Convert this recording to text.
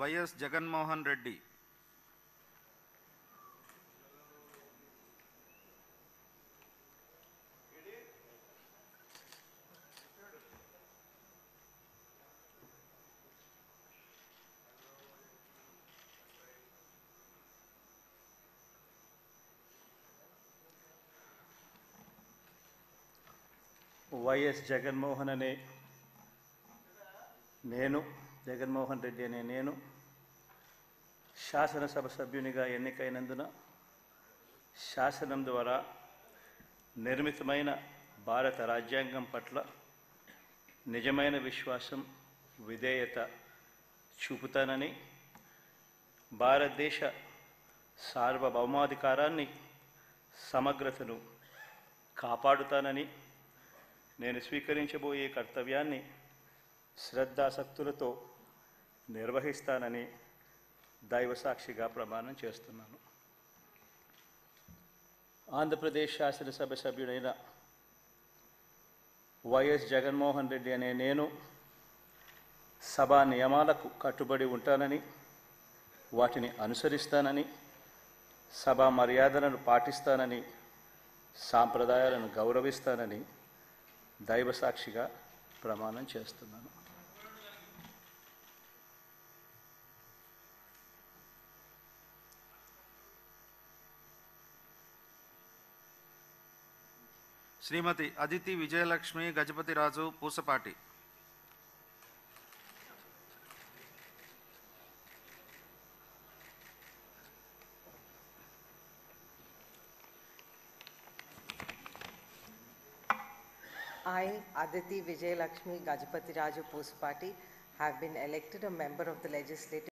YS Jaganmohan Reddy. YS Jaganmohan అనే నేను, జగన్మోహన్ రెడ్డి అనే నేను శాసనసభ సభ్యునిగా ఎన్నికైనందున శాసనం ద్వారా నిర్మితమైన భారత రాజ్యాంగం పట్ల నిజమైన విశ్వాసం, విధేయత చూపుతానని, భారతదేశ సార్వభౌమాధికారాన్ని, సమగ్రతను కాపాడుతానని, నేను స్వీకరించబోయే కర్తవ్యాన్ని శ్రద్ధాసక్తులతో నిర్వహిస్తానని దైవసాక్షిగా ప్రమాణం చేస్తున్నాను. ఆంధ్రప్రదేశ్ శాసనసభ సభ్యుడైన వైఎస్ జగన్మోహన్ రెడ్డి అనే నేను సభా నియమాలకు కట్టుబడి ఉంటానని, వాటిని అనుసరిస్తానని, సభా మర్యాదలను పాటిస్తానని, సాంప్రదాయాలను గౌరవిస్తానని దైవసాక్షిగా ప్రమాణం చేస్తున్నాను. శ్రీమతి Aditi Vijayalakshmi Gajapathiraju Pusapati. I, Aditi Vijayalakshmi Gajapati Raju Pusapati, have been elected a member of the Legislative